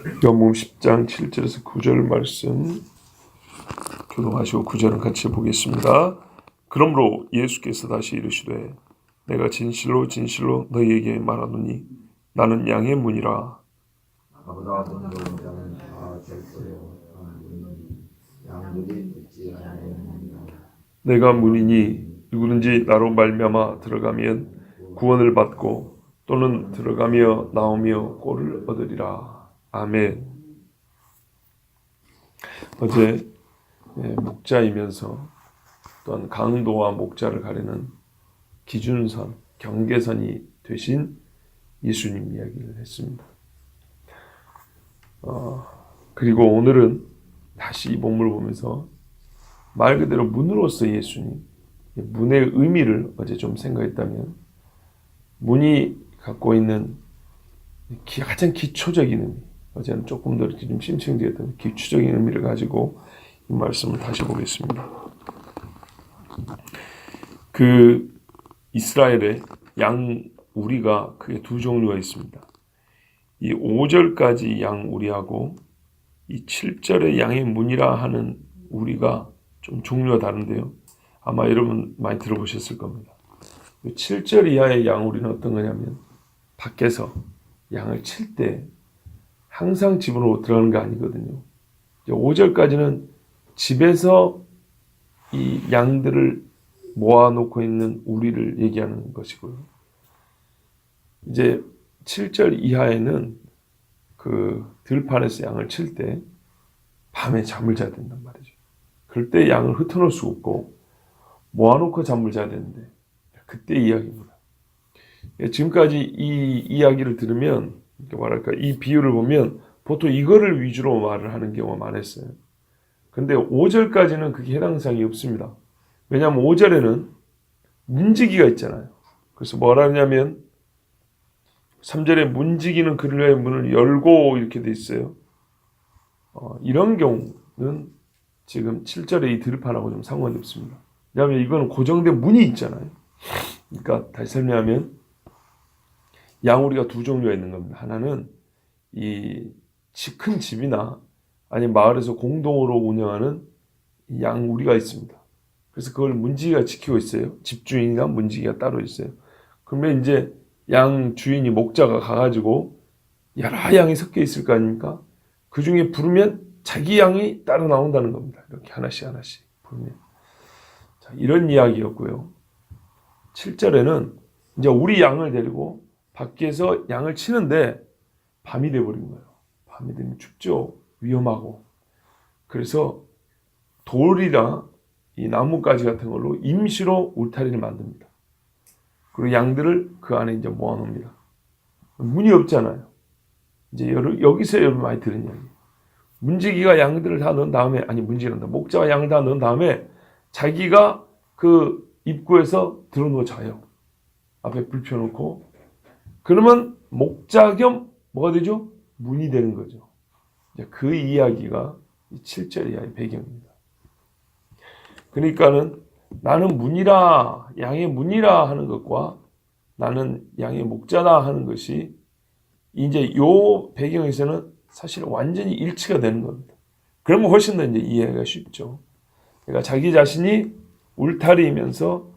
요한복음 10장 7절에서 9절 말씀 교독하시고 9절은 같이 보겠습니다. 그러므로 예수께서 다시 이르시되 내가 진실로 진실로 너희에게 말하노니 나는 양의 문이라. 나보다 돈 좋은 자는 다 될거요 양들이 듣지 아니하느니라. 내가 문이니 누구든지 나로 말미암아 들어가면 구원을 받고 또는 들어가며 나오며 꼴을 얻으리라. 아멘. 어제 목자이면서 또한 강도와 목자를 가리는 기준선, 경계선이 되신 예수님 이야기를 했습니다. 그리고 오늘은 다시 이 본문을 보면서 말 그대로 문으로서 예수님, 문의 의미를 어제 좀 생각했다면 문이 갖고 있는 가장 기초적인 의미, 어제는 조금 더 좀 심층되었던 기초적인 의미를 가지고 이 말씀을 다시 보겠습니다. 그 이스라엘의 양 우리가 크게 두 종류가 있습니다. 이 5절까지 양 우리하고 이 7절의 양의 문이라 하는 우리가 좀 종류가 다른데요. 아마 여러분 많이 들어보셨을 겁니다. 7절 이하의 양 우리는 어떤 거냐면 밖에서 양을 칠 때 항상 집으로 들어가는 게 아니거든요. 5절까지는 집에서 이 양들을 모아놓고 있는 우리를 얘기하는 것이고요. 이제 7절 이하에는 그 들판에서 양을 칠 때 밤에 잠을 자야 된단 말이죠. 그럴 때 양을 흩어놓을 수 없고 모아놓고 잠을 자야 되는데 그때 이야기입니다. 지금까지 이 이야기를 들으면 뭐랄까 이 비유를 보면 보통 이거를 위주로 말을 하는 경우가 많았어요. 근데 5절까지는 그게 해당 사항이 없습니다. 왜냐하면 5절에는 문지기가 있잖아요. 그래서 뭐라 하냐면 3절에 문지기는 그를 위하여 문을 열고 이렇게 돼 있어요. 이런 경우는 지금 7절의 이 들판하고 좀 상관이 없습니다. 왜냐하면 이거는 고정된 문이 있잖아요. 그러니까 다시 설명하면 양우리가 두 종류가 있는 겁니다. 하나는 이 큰 집이나 아니면 마을에서 공동으로 운영하는 양우리가 있습니다. 그래서 그걸 문지기가 지키고 있어요. 집주인이나 문지기가 따로 있어요. 그러면 이제 양 주인이 목자가 가가지고 여러 양이 섞여 있을 거 아닙니까? 그 중에 부르면 자기 양이 따로 나온다는 겁니다. 이렇게 하나씩 하나씩 부르면. 자, 이런 이야기였고요. 7절에는 이제 우리 양을 데리고 밖에서 양을 치는데 밤이 돼버린 거예요. 밤이 되면 춥죠. 위험하고. 그래서 돌이랑 이 나뭇가지 같은 걸로 임시로 울타리를 만듭니다. 그리고 양들을 그 안에 이제 모아놓습니다. 문이 없잖아요. 이제 여기서 여러분 많이 들은 이야기. 문지기가 양들을 다 넣은 다음에, 문지기란다. 목자가 양을 다 넣은 다음에 자기가 그 입구에서 들어누워 자요. 앞에 불 펴놓고. 그러면 목자 겸 뭐가 되죠? 문이 되는 거죠. 그 이야기가 7절 이하의 배경입니다. 그러니까는 나는 문이라, 양의 문이라 하는 것과 나는 양의 목자다 하는 것이 이제 요 배경에서는 사실 완전히 일치가 되는 겁니다. 그러면 훨씬 더 이제 이해가 쉽죠. 그러니까 자기 자신이 울타리이면서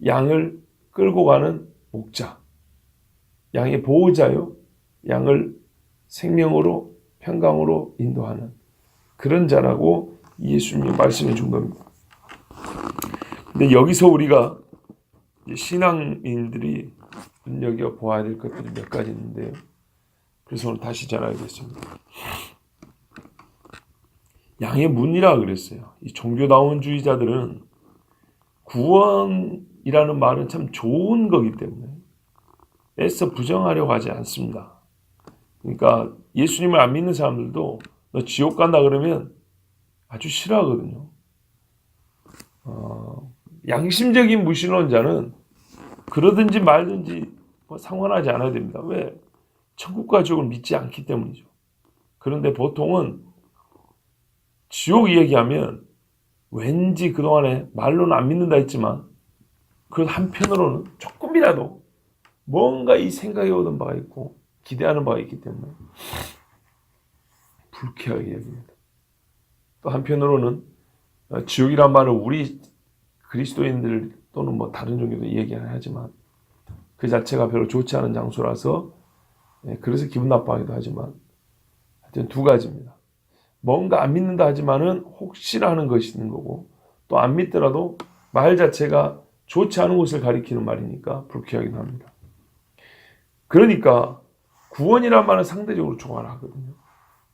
양을 끌고 가는 목자, 양의 보호자요, 양을 생명으로 평강으로 인도하는 그런 자라고 예수님이 말씀해 준 겁니다. 근데 여기서 우리가 신앙인들이 눈여겨보아야 될 것들이 몇 가지 있는데요. 그래서 오늘 다시 전하겠습니다. 양의 문이라 그랬어요. 이 종교다원주의자들은 구원이라는 말은 참 좋은 거기 때문에 애써 부정하려고 하지 않습니다. 그러니까 예수님을 안 믿는 사람들도 너 지옥 간다 그러면 아주 싫어하거든요. 양심적인 무신론자는 그러든지 말든지 상관하지 않아야 됩니다. 왜? 천국과 지옥을 믿지 않기 때문이죠. 그런데 보통은 지옥 얘기하면 왠지 그동안에 말로는 안 믿는다 했지만 그 한편으로는 조금이라도 뭔가 이 생각이 오던 바가 있고 기대하는 바가 있기 때문에 불쾌하게 여깁니다. 또 한편으로는 지옥이란 말을 우리 그리스도인들 또는 뭐 다른 종교도 얘기는 하지만 그 자체가 별로 좋지 않은 장소라서 그래서 기분 나빠하기도 하지만 하여튼 두 가지입니다. 뭔가 안 믿는다 하지만은 혹시나 하는 것이 있는 거고 또 안 믿더라도 말 자체가 좋지 않은 것을 가리키는 말이니까 불쾌하기도 합니다. 그러니까 구원이란 말은 상대적으로 좋아라 하거든요.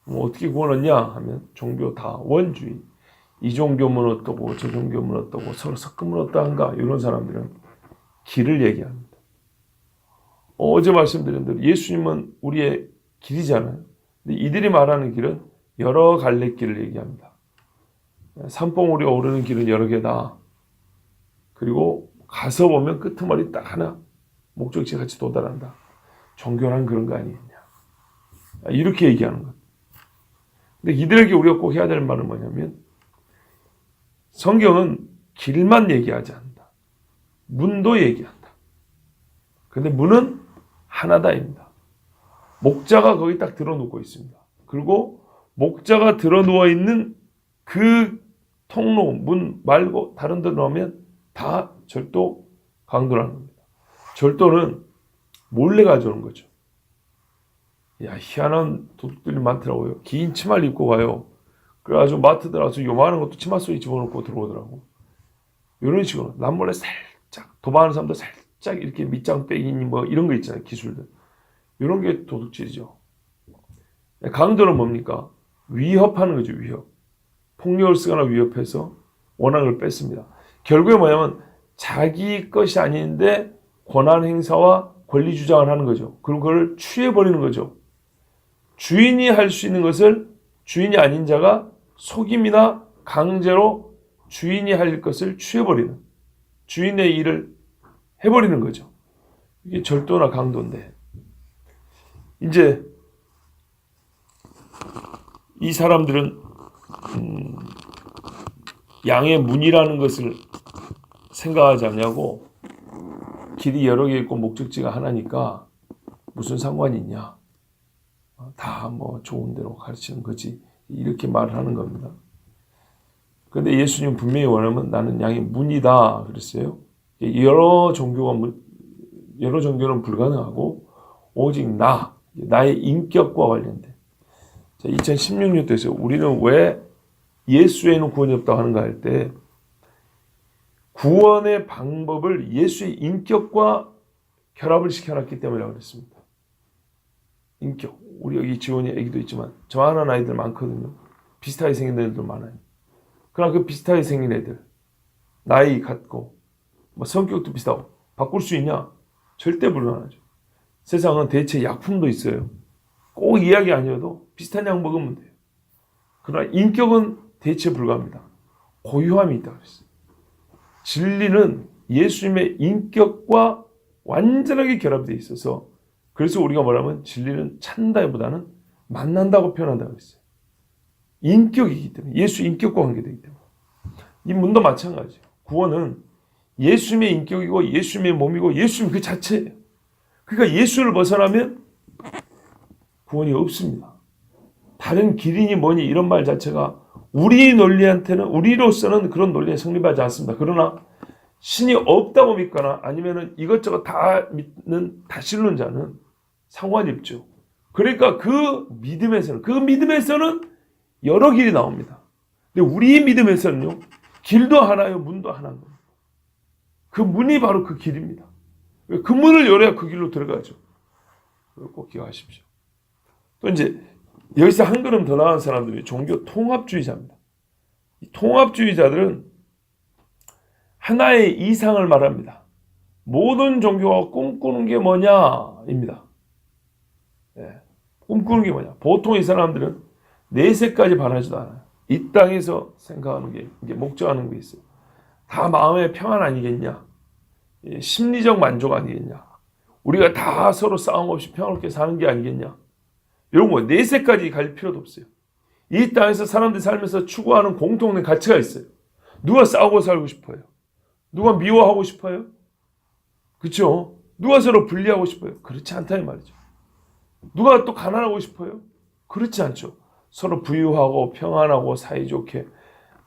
뭐 어떻게 구원 얻냐 하면 종교 다 원주의. 이 종교면 어떠고 저 종교면 어떠고 서로 섞으면 어떠한가 이런 사람들은 길을 얘기합니다. 어제 말씀드린 대로 예수님은 우리의 길이잖아요. 근데 이들이 말하는 길은 여러 갈래길을 얘기합니다. 산봉우리 오르는 길은 여러 개다. 그리고 가서 보면 끄트머리 딱 하나 목적지 같이 도달한다. 종교란 그런 거 아니겠냐. 이렇게 얘기하는 것. 근데 이들에게 우리가 꼭 해야 될 말은 뭐냐면 성경은 길만 얘기하지 않는다. 문도 얘기한다. 근데 문은 하나다입니다. 목자가 거기 딱 들어누워 있습니다. 그리고 목자가 들어누워 있는 그 통로, 문 말고 다른 데 넣으면 다 절도 강도라는 겁니다. 절도는 몰래 가져오는 거죠. 야, 희한한 도둑들이 많더라고요. 긴 치마를 입고 가요. 그래가지고 마트 들어가서 요만한 것도 치마 속에 집어넣고 들어오더라고. 이런 식으로 남몰래 살짝 도박하는 사람도 살짝 이렇게 밑장 빼기니 뭐 이런 거 있잖아요. 기술들. 이런 게 도둑질이죠. 강도는 뭡니까? 위협하는 거죠. 위협. 폭력을 쓰거나 위협해서 원한을 뺐습니다. 결국에 뭐냐면 자기 것이 아닌데 권한 행사와 권리 주장을 하는 거죠. 그리고 그걸 취해버리는 거죠. 주인이 할 수 있는 것을 주인이 아닌 자가 속임이나 강제로 주인이 할 것을 취해버리는, 주인의 일을 해버리는 거죠. 이게 절도나 강도인데 이제 이 사람들은 양의 문이라는 것을 생각하지 않냐고 길이 여러 개 있고 목적지가 하나니까 무슨 상관이 있냐. 다 뭐 좋은 대로 가르치는 거지. 이렇게 말을 하는 겁니다. 그런데 예수님 분명히 원하면 나는 양의 문이다 그랬어요. 여러 종교는 불가능하고 오직 나의 인격과 관련된. 자, 2016년도에서 우리는 왜 예수 외에는 구원이 없다고 하는가 할 때 구원의 방법을 예수의 인격과 결합을 시켜놨기 때문이라고 그랬습니다. 인격. 우리 여기 지원이 애기도 있지만 저만한 아이들 많거든요. 비슷하게 생긴 애들도 많아요. 그러나 그 비슷하게 생긴 애들 나이 같고 뭐 성격도 비슷하고 바꿀 수 있냐? 절대 불가능하죠. 세상은 대체 약품도 있어요. 꼭 이야기 아니어도 비슷한 약 먹으면 돼요. 그러나 인격은 대체 불가합니다. 고유함이 있다고 그랬어요. 진리는 예수님의 인격과 완전하게 결합되어 있어서 그래서 우리가 뭐라면 진리는 찾는다기보다는 만난다고 표현한다고 했어요. 인격이기 때문에 예수 인격과 관계되기 때문에 이 문도 마찬가지예요. 구원은 예수님의 인격이고 예수님의 몸이고 예수님 그 자체예요. 그러니까 예수를 벗어나면 구원이 없습니다. 다른 길이니 뭐니 이런 말 자체가 우리 논리한테는 우리로서는 그런 논리에 성립하지 않습니다. 그러나 신이 없다고 믿거나 아니면은 이것저것 다 믿는 다신론자는 상관이 없죠. 그러니까 그 믿음에서는 여러 길이 나옵니다. 근데 우리 믿음에서는요, 길도 하나요, 문도 하나인 겁니다. 그 문이 바로 그 길입니다. 그 문을 열어야 그 길로 들어가죠. 꼭 기억하십시오. 또 이제 여기서 한 걸음 더 나간 사람들이 종교 통합주의자입니다. 이 통합주의자들은 하나의 이상을 말합니다. 모든 종교가 꿈꾸는 게 뭐냐입니다. 꿈꾸는 게 뭐냐. 보통 이 사람들은 내세까지 바라지도 않아요. 이 땅에서 생각하는 게 이게 목적하는 게 있어요. 다 마음의 평안 아니겠냐. 심리적 만족 아니겠냐. 우리가 다 서로 싸움 없이 평화롭게 사는 게 아니겠냐. 이런 거 내세까지 갈 필요도 없어요. 이 땅에서 사람들이 살면서 추구하는 공통된 가치가 있어요. 누가 싸우고 살고 싶어요? 누가 미워하고 싶어요? 그렇죠? 누가 서로 분리하고 싶어요? 그렇지 않다 이 말이죠. 누가 또 가난하고 싶어요? 그렇지 않죠. 서로 부유하고 평안하고 사이좋게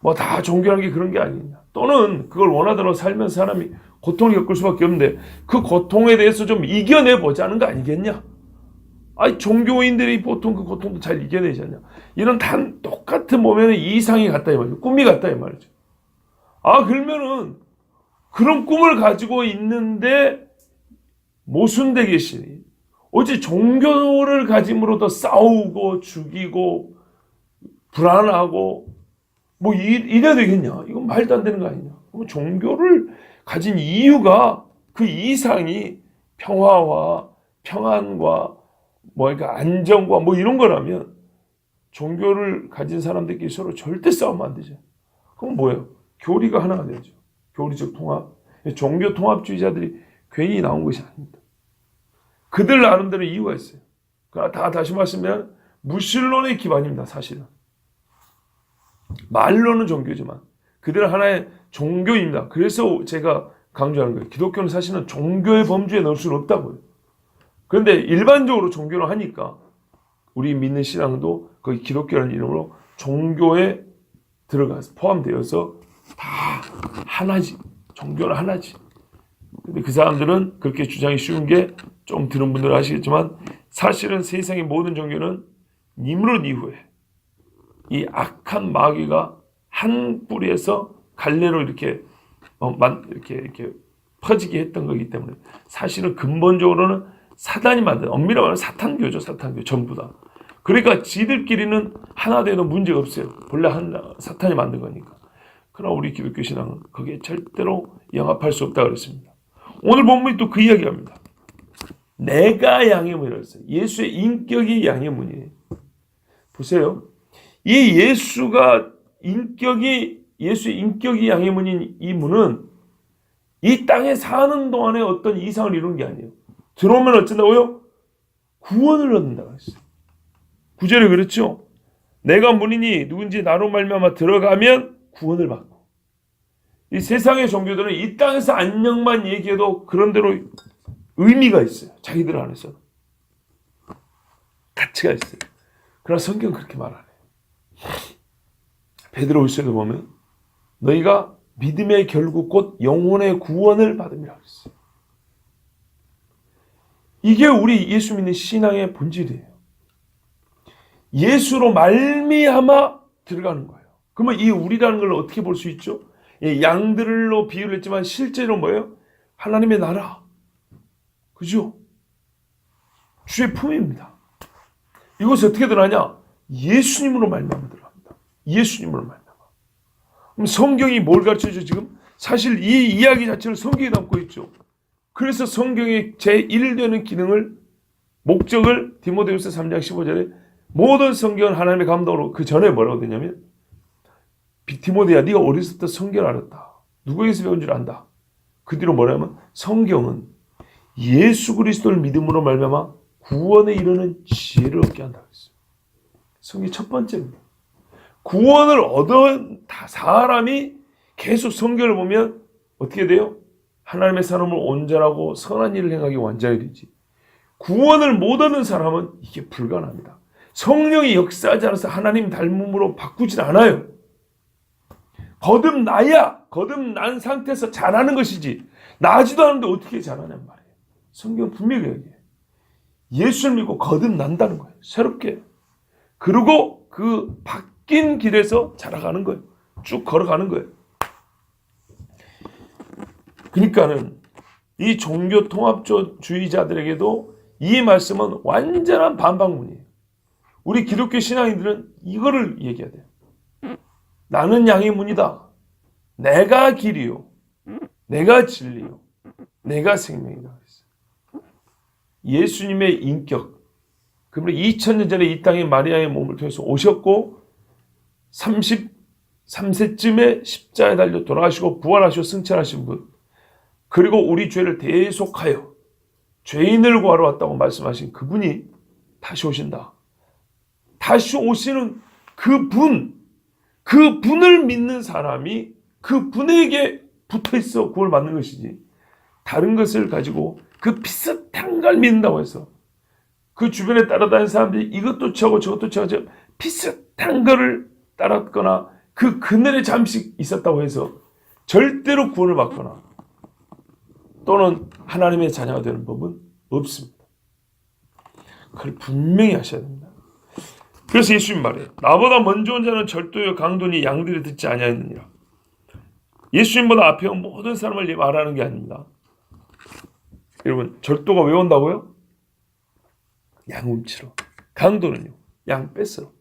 뭐 다 종교라는 게 그런 게 아니냐. 또는 그걸 원하대로 살면 사람이 고통을 겪을 수밖에 없는데 그 고통에 대해서 좀 이겨내보자는 거 아니겠냐. 아니 종교인들이 보통 그 고통도 잘 이겨내지 않냐. 이런 단 똑같은 몸에는 이상이 같다 이 말이죠. 꿈이 같다 이 말이죠. 그러면은 그런 꿈을 가지고 있는데 모순되게 계시니 어찌 종교를 가짐으로도 싸우고 죽이고 불안하고 뭐 이래야 되겠냐. 이건 말도 안 되는 거 아니냐. 그럼 종교를 가진 이유가 그 이상이 평화와 평안과 뭐 그러니까 안정과 뭐 이런 거라면 종교를 가진 사람들끼리 서로 절대 싸우면 안 되죠. 그럼 뭐예요? 교리가 하나가 되죠. 교리적 통합. 종교 통합주의자들이 괜히 나온 것이 아닙니다. 그들 나름대로 이유가 있어요. 그러나 다시 말씀하면 무신론의 기반입니다. 사실은. 말로는 종교지만 그들은 하나의 종교입니다. 그래서 제가 강조하는 거예요. 기독교는 사실은 종교의 범주에 넣을 수는 없다고요. 그런데 일반적으로 종교를 하니까 우리 믿는 신앙도 거기 기독교라는 이름으로 종교에 들어가서 포함되어서 다 하나지. 종교는 하나지. 근데 그 사람들은 그렇게 주장이 쉬운 게 좀 들은 분들은 아시겠지만 사실은 세상의 모든 종교는 니므롯 이후에 이 악한 마귀가 한 뿌리에서 갈래로 이렇게 퍼지게 했던 거기 때문에 사실은 근본적으로는 사단이 만든 엄밀히 말하면 사탄교죠. 사탄교 전부 다. 그러니까 지들끼리는 하나 돼도 문제가 없어요. 원래 사탄이 만든 거니까. 그러나 우리 기독교 신앙은 거기에 절대로 영합할 수 없다 그랬습니다. 오늘 본문이 또 그 이야기합니다. 내가 양의 문이라고 했어요. 예수의 인격이 양의 문이에요. 보세요. 이 예수의 인격이 양의 문인 이 문은 이 땅에 사는 동안에 어떤 이상을 이루는 게 아니에요. 들어오면 어쩐다고요? 구원을 얻는다고 했어요. 9절에 그렇죠. 내가 문이니 누군지 나로 말미암아 들어가면 구원을 받고. 이 세상의 종교들은 이 땅에서 안녕만 얘기해도 그런대로 의미가 있어요. 자기들 안에서 가치가 있어요. 그러나 성경은 그렇게 말 안 해요. 베드로후서에도 보면 너희가 믿음의 결국 곧 영혼의 구원을 받음이라고 했어요. 이게 우리 예수 믿는 신앙의 본질이에요. 예수로 말미암아 들어가는 거예요. 그러면 이 우리라는 걸 어떻게 볼 수 있죠? 양들로 비유를 했지만 실제로 뭐예요? 하나님의 나라. 그죠? 주의 품입니다. 이것이 어떻게 들어가냐? 예수님으로 말미암아 들어갑니다. 예수님으로 말미암아. 그럼 성경이 뭘 가르쳐줘 지금? 사실 이 이야기 자체를 성경에 담고 있죠. 그래서 성경의 제1되는 기능을 목적을 디모데후서 3장 15절에 모든 성경은 하나님의 감동으로 그 전에 뭐라고 되냐면 디모데야 네가 어렸을 때부터 성경을 알았다. 누구에게서 배운 줄 안다. 그 뒤로 뭐냐면 성경은 예수 그리스도를 믿음으로 말미암아 구원에 이르는 지혜를 얻게 한다고 했어요. 성경이 첫 번째입니다. 구원을 얻은 사람이 계속 성경을 보면 어떻게 돼요? 하나님의 사람을 온전하고 선한 일을 행하기 원자가 되지. 구원을 못 얻는 사람은 이게 불가능합니다. 성령이 역사하지 않아서 하나님 닮음으로 바꾸진 않아요. 거듭난 상태에서 잘하는 것이지 나지도 않은데 어떻게 잘하냔 말이에요. 성경 분명히 얘기해요. 예수를 믿고 거듭난다는 거예요. 새롭게. 그리고 그 바뀐 길에서 자라가는 거예요. 쭉 걸어가는 거예요. 그러니까는 이 종교 통합주의자들에게도 이 말씀은 완전한 반박문이에요. 우리 기독교 신앙인들은 이거를 얘기해야 돼요. 나는 양의 문이다. 내가 길이요. 내가 진리요. 내가 생명이다. 예수님의 인격. 그러면 2000년 전에 이 땅에 마리아의 몸을 통해서 오셨고 33세쯤에 십자가에 달려 돌아가시고 부활하시고 승천하신 분. 그리고 우리 죄를 대속하여 죄인을 구하러 왔다고 말씀하신 그분이 다시 오신다. 다시 오시는 그분을 믿는 사람이 그분에게 붙어있어 구원을 받는 것이지 다른 것을 가지고 그 비슷한 걸 믿는다고 해서 그 주변에 따라다니는 사람들이 이것도 취하고 저것도 취하고 비슷한 거를 따랐거나 그 그늘에 잠시 있었다고 해서 절대로 구원을 받거나 또는 하나님의 자녀가 되는 법은 없습니다. 그걸 분명히 하셔야 됩니다. 그래서 예수님 말해요. 나보다 먼저 온 자는 절도요 강도니 양들이 듣지 아니하였느니라. 예수님보다 앞에 온 모든 사람을 말하는 게 아닙니다. 여러분, 절도가 왜 온다고요? 양 훔치러. 강도는요, 양 뺏으러.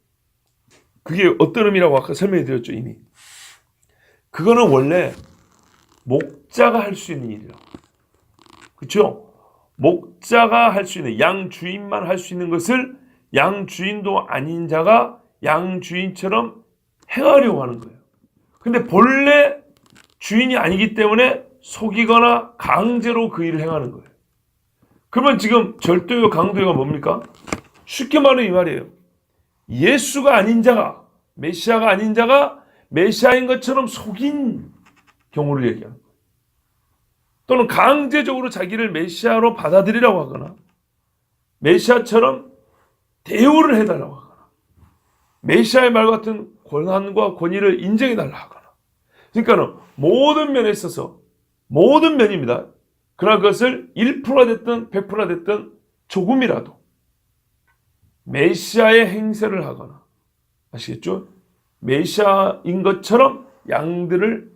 그게 어떤 의미라고 아까 설명해 드렸죠, 이미. 그거는 원래 목자가 할 수 있는 일이라고. 그렇죠? 목자가 할 수 있는, 양 주인만 할 수 있는 것을 양 주인도 아닌 자가 양 주인처럼 행하려고 하는 거예요. 근데 본래 주인이 아니기 때문에 속이거나 강제로 그 일을 행하는 거예요. 그러면 지금 절도요 강도요가 뭡니까? 쉽게 말하면 이 말이에요. 예수가 아닌 자가, 메시아가 아닌 자가 메시아인 것처럼 속인 경우를 얘기하는 거예요. 또는 강제적으로 자기를 메시아로 받아들이라고 하거나 메시아처럼 대우를 해달라고 하거나 메시아의 말 같은 권한과 권위를 인정해달라고 하거나, 그러니까 모든 면에 있어서 모든 면입니다. 그러나 그것을 1%가 됐든 100%가 됐든 조금이라도 메시아의 행세를 하거나, 아시겠죠? 메시아인 것처럼 양들을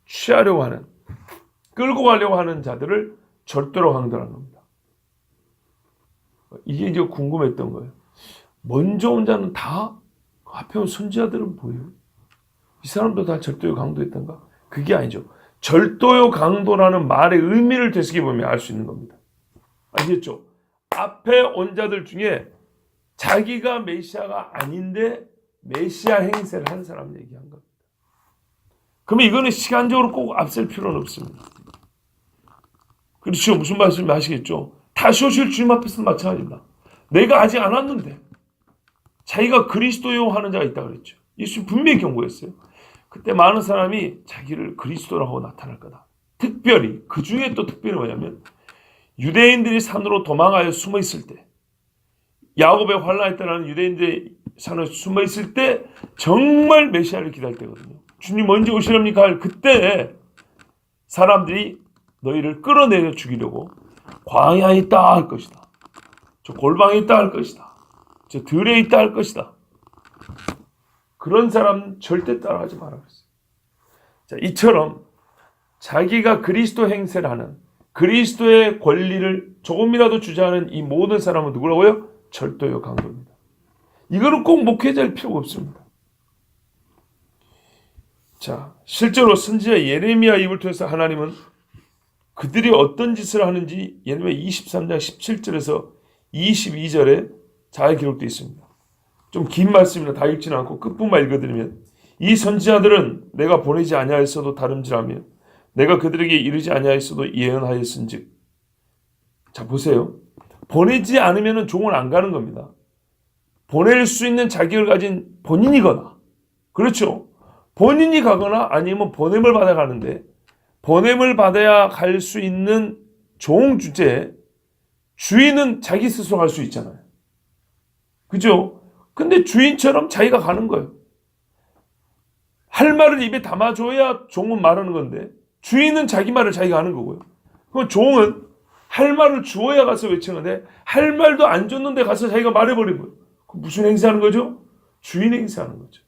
취하려고 하는, 끌고 가려고 하는 자들을 절도로 강도라는 겁니다. 이게 이제 궁금했던 거예요. 먼저 온 자는 다 앞에 온 선지자들은 뭐예요? 이 사람도 다 절도요 강도였던가? 그게 아니죠. 절도요 강도라는 말의 의미를 되새겨보면 알 수 있는 겁니다. 아시겠죠? 앞에 온 자들 중에 자기가 메시아가 아닌데 메시아 행세를 한 사람 얘기한 겁니다. 그러면 이거는 시간적으로 꼭 앞설 필요는 없습니다. 그렇죠? 무슨 말씀인지 아시겠죠? 다시 오실 주님 앞에서도 마찬가지입니다. 내가 아직 안 왔는데 자기가 그리스도요 하는 자가 있다고 그랬죠. 예수님 분명히 경고했어요. 그때 많은 사람이 자기를 그리스도라고 나타날 거다. 특별히 그 중에 또 특별히 뭐냐면 유대인들이 산으로 도망하여 숨어 있을 때, 야곱의 환란에 따라는 유대인들이 산으로 숨어 있을 때 정말 메시아를 기다릴 때거든요. 주님 언제 오시렵니까? 할 그때 사람들이 너희를 끌어내려 죽이려고 광야에 있다 할 것이다. 저 골방에 있다 할 것이다. 저 들에 있다 할 것이다. 그런 사람 절대 따라하지 말아 그랬어요. 자, 이처럼 자기가 그리스도 행세를 하는, 그리스도의 권리를 조금이라도 주장하는 이 모든 사람은 누구라고요? 절도요 강도입니다. 이거는 꼭 목회자일 필요가 없습니다. 자, 실제로 선지자 예레미야 입을 통해서 하나님은 그들이 어떤 짓을 하는지 예레미야 23장 17절에서 22절에 잘 기록되어 있습니다. 좀 긴 말씀이라 다 읽지는 않고 끝부분만 읽어드리면, 이 선지자들은 내가 보내지 아니하였어도 다름질하며 내가 그들에게 이르지 아니하였어도 예언하였은즉. 자, 보세요. 보내지 않으면 종은 안 가는 겁니다. 보낼 수 있는 자격을 가진 본인이거나, 그렇죠, 본인이 가거나 아니면 보냄을 받아 가는데, 보냄을 받아야 갈 수 있는 종 주제에 주인은 자기 스스로 갈 수 있잖아요. 그죠? 근데 주인처럼 자기가 가는 거예요. 할 말을 입에 담아줘야 종은 말하는 건데 주인은 자기 말을 자기가 하는 거고요. 그럼 종은 할 말을 주어야 가서 외치는데 할 말도 안 줬는데 가서 자기가 말해버리고요. 그럼 무슨 행세하는 거죠? 주인 행세하는 거죠.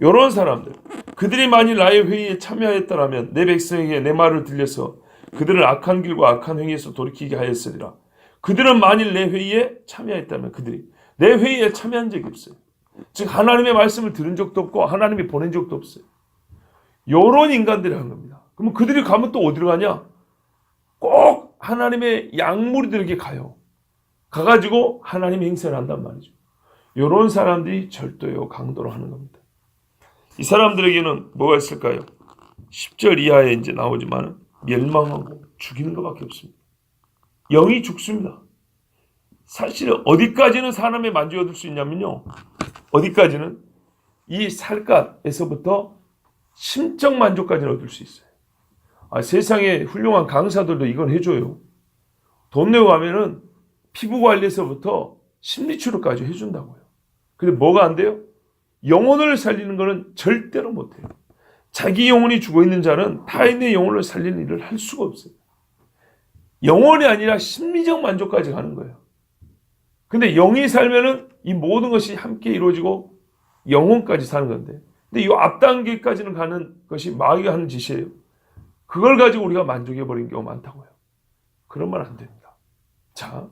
이런 사람들, 그들이 만일 나의 회의에 참여하였더라면 내 백성에게 내 말을 들려서 그들을 악한 길과 악한 행위에서 돌이키게 하였으리라. 그들은 만일 내 회의에 참여했다면, 그들이 내 회의에 참여한 적이 없어요. 즉 하나님의 말씀을 들은 적도 없고 하나님이 보낸 적도 없어요. 이런 인간들이 한 겁니다. 그러면 그들이 가면 또 어디로 가냐? 꼭 하나님의 양무리들에게 가요. 가가지고 하나님의 행세를 한단 말이죠. 이런 사람들이 절도요 강도로 하는 겁니다. 이 사람들에게는 뭐가 있을까요? 10절 이하에 이제 나오지만 멸망하고 죽이는 것밖에 없습니다. 영이 죽습니다. 사실 어디까지는 사람의 만족을 얻을 수 있냐면요, 어디까지는 이 살갗에서부터 심적 만족까지는 얻을 수 있어요. 세상에 훌륭한 강사들도 이건 해줘요. 돈 내고 가면은 피부 관리에서부터 심리치료까지 해준다고요. 근데 뭐가 안 돼요? 영혼을 살리는 것은 절대로 못해요. 자기 영혼이 죽어있는 자는 타인의 영혼을 살리는 일을 할 수가 없어요. 영혼이 아니라 심리적 만족까지 가는 거예요. 근데 영이 살면은 이 모든 것이 함께 이루어지고 영혼까지 사는 건데, 근데 이 앞단계까지는 가는 것이 마귀가 하는 짓이에요. 그걸 가지고 우리가 만족해버린 경우가 많다고요. 그러면 안 됩니다. 자,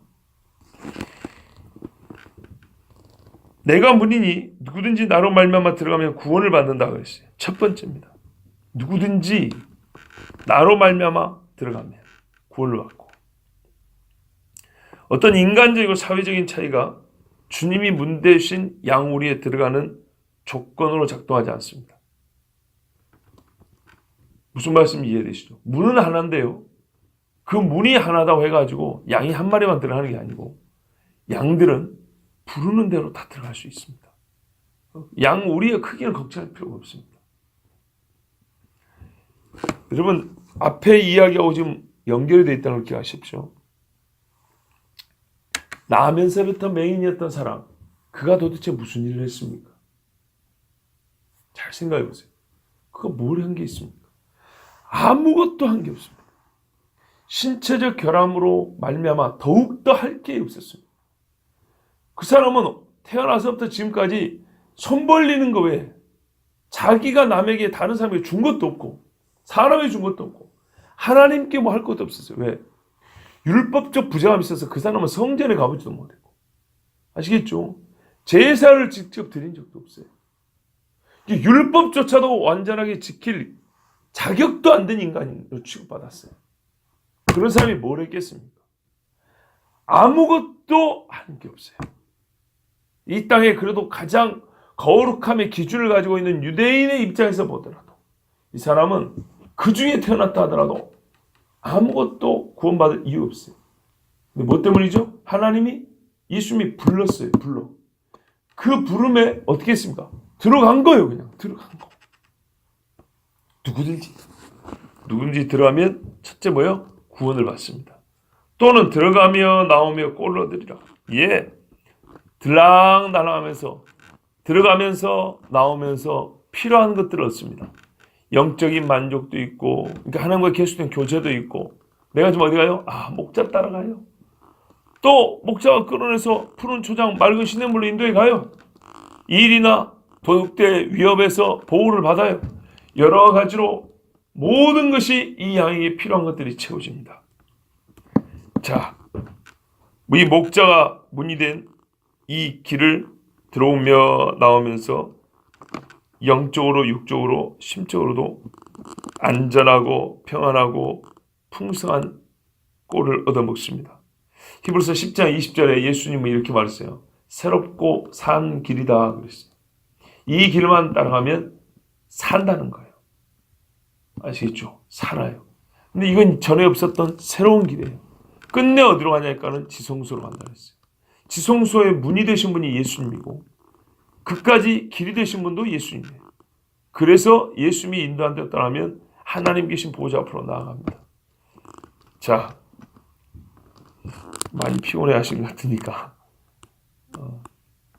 내가 문이니 누구든지 나로 말미암아 들어가면 구원을 받는다 그랬어요. 첫 번째입니다. 누구든지 나로 말미암아 들어가면 구원을 받고, 어떤 인간적이고 사회적인 차이가 주님이 문 대신 양우리에 들어가는 조건으로 작동하지 않습니다. 무슨 말씀인지 이해되시죠? 문은 하나인데요, 그 문이 하나다고 해가지고 양이 한 마리만 들어가는 게 아니고 양들은 부르는 대로 다 들어갈 수 있습니다. 양우리의 크기는 걱정할 필요가 없습니다. 여러분, 앞에 이야기하고 지금 연결이 되어 있다는 걸 기억하십시오. 나면서부터 맹인이었던 사람, 그가 도대체 무슨 일을 했습니까? 잘 생각해 보세요. 그가 뭘 한 게 있습니까? 아무것도 한 게 없습니다. 신체적 결함으로 말미암아 더욱더 할 게 없었습니다. 그 사람은 태어나서부터 지금까지 손 벌리는 거 외에 자기가 남에게, 다른 사람에게 준 것도 없고 사람에게 준 것도 없고 하나님께 뭐 할 것도 없었어요. 왜? 율법적 부정함이 있어서 그 사람은 성전에 가보지도 못했고, 아시겠죠? 제사를 직접 드린 적도 없어요. 율법조차도 완전하게 지킬 자격도 안 된 인간으로 취급받았어요. 그런 사람이 뭘 했겠습니까? 아무것도 하는 게 없어요. 이 땅에 그래도 가장 거룩함의 기준을 가지고 있는 유대인의 입장에서 보더라도 이 사람은 그 중에 태어났다 하더라도 아무것도 구원받을 이유 없어요. 근데 뭐 때문이죠? 하나님이 예수님이 불렀어요. 그 부름에 어떻게 했습니까? 들어간 거예요. 그냥 들어간 거. 누구든지 들어가면 첫째 뭐예요? 구원을 받습니다. 또는 들어가며 나오며 꼴을 얻으리라. 예, 들락날락하면서 들어가면서 나오면서 필요한 것들을 얻습니다. 영적인 만족도 있고, 그러니까 하나님과 계속된 교제도 있고, 내가 지금 어디 가요? 목자 따라가요. 또 목자가 끌어내서 푸른 초장 맑은 시냇물로 인도에 가요. 일이나 도둑대 위협에서 보호를 받아요. 여러 가지로 모든 것이 이 양에게 필요한 것들이 채워집니다. 자, 이 목자가 문이 된 이 길을 들어오며 나오면서 영적으로, 육적으로, 심적으로도 안전하고 평안하고 풍성한 꼴을 얻어먹습니다. 히브리서 10장 20절에 예수님은 이렇게 말했어요. 새롭고 산 길이다 그랬어요. 이 길만 따라가면 산다는 거예요. 아시겠죠? 살아요. 근데 이건 전에 없었던 새로운 길이에요. 끝내 어디로 가냐니까는 지성소로 간다 그랬어요. 지성소의 문이 되신 분이 예수님이고, 그까지 길이 되신 분도 예수님이에요. 그래서 예수님이 인도한 데 따르면 하나님 계신 보좌 앞으로 나아갑니다. 자, 많이 피곤해 하신 것 같으니까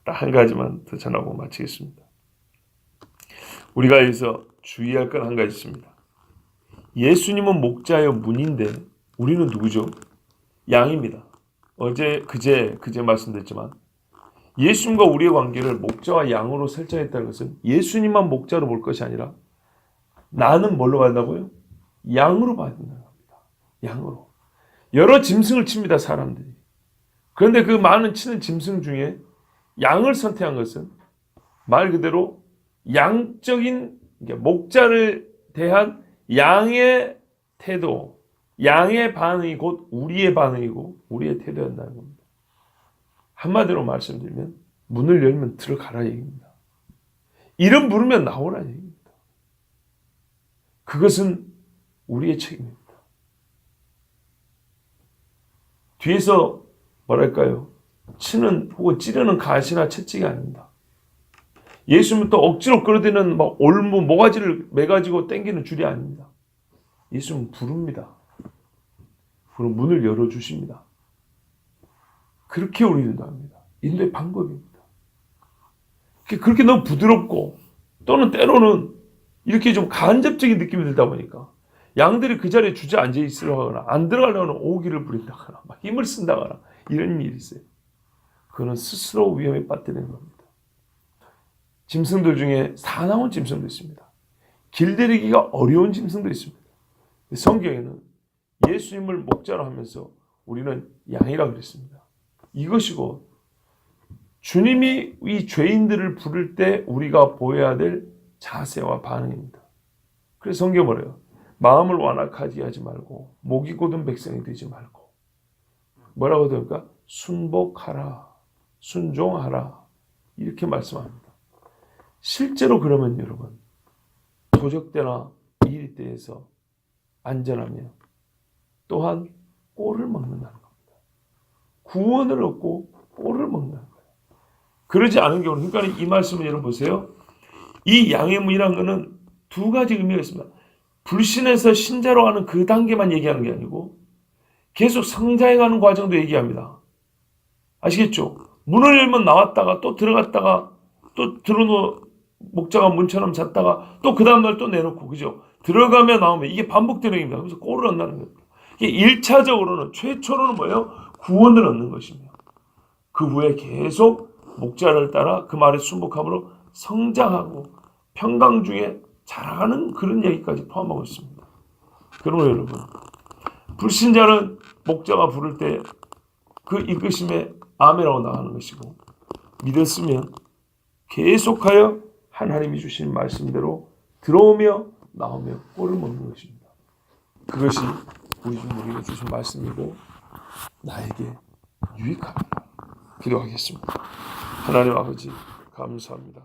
딱 한 가지만 더 전하고 마치겠습니다. 우리가 여기서 주의할 건 한 가지 있습니다. 예수님은 목자여 문인데 우리는 누구죠? 양입니다. 그제 말씀드렸지만 예수님과 우리의 관계를 목자와 양으로 설정했다는 것은 예수님만 목자로 볼 것이 아니라 나는 뭘로 받는다고요? 양으로 받는다는 겁니다. 양으로. 여러 짐승을 칩니다, 사람들이. 그런데 그 많은 치는 짐승 중에 양을 선택한 것은 말 그대로 양적인, 목자를 대한 양의 태도, 양의 반응이 곧 우리의 반응이고 우리의 태도였다는 겁니다. 한마디로 말씀드리면 문을 열면 들어가라 얘기입니다. 이름 부르면 나오라 얘기입니다. 그것은 우리의 책임입니다. 뒤에서 뭐랄까요? 치는 혹은 찌르는 가시나 채찍이 아닙니다. 예수님은 또 억지로 끌어대는 올무, 모가지를 매가지고 당기는 줄이 아닙니다. 예수님은 부릅니다. 그럼 문을 열어주십니다. 그렇게 우리는 합니다. 인도의 방법입니다. 그렇게 너무 부드럽고 또는 때로는 이렇게 좀 간접적인 느낌이 들다 보니까 양들이 그 자리에 주저앉아 있으려거나 안 들어가려면 오기를 부린다거나 막 힘을 쓴다거나 이런 일이 있어요. 그거는 스스로 위험에 빠뜨리는 겁니다. 짐승들 중에 사나운 짐승도 있습니다. 길들이기가 어려운 짐승도 있습니다. 성경에는 예수님을 목자로 하면서 우리는 양이라고 그랬습니다. 이것이고 주님이 이 죄인들을 부를 때 우리가 보여야 될 자세와 반응입니다. 그래서 성경은 뭐래요? 마음을 완악하게 하지 말고 목이 곧은 백성이 되지 말고 뭐라고 될까? 순복하라, 순종하라 이렇게 말씀합니다. 실제로 그러면 여러분 도적대나 이리 때에서 안전하며 또한 꼴을 먹는다는 겁니다. 구원을 얻고 꼴을 먹는다는 거예요. 그러지 않은 경우는 그러니까 이 말씀을 여러분 보세요. 이 양의 문이라는 것은 두 가지 의미가 있습니다. 불신에서 신자로 가는 그 단계만 얘기하는 게 아니고 계속 성장해가는 과정도 얘기합니다. 아시겠죠? 문을 열면 나왔다가 또 들어갔다가 또 들어놓 목자가 문처럼 잤다가 또 그 다음날 또 내놓고 그죠? 들어가면 나오면 이게 반복되는 겁니다. 그래서 꼴을 얻는다는 겁니다. 이게 1차적으로는 최초로는 뭐예요? 구원을 얻는 것이며 그 후에 계속 목자를 따라 그 말에 순복함으로 성장하고 평강 중에 자라가는 그런 얘기까지 포함하고 있습니다. 그러면 여러분 불신자는 목자가 부를 때 그 이끄심에 아멘하고 나가는 것이고 믿었으면 계속하여 하나님이 주신 말씀대로 들어오며 나오며 꼴을 먹는 것입니다. 그것이 우리 주님에게 주신 말씀이고 나에게 유익합니다. 기도하겠습니다. 하나님 아버지 감사합니다.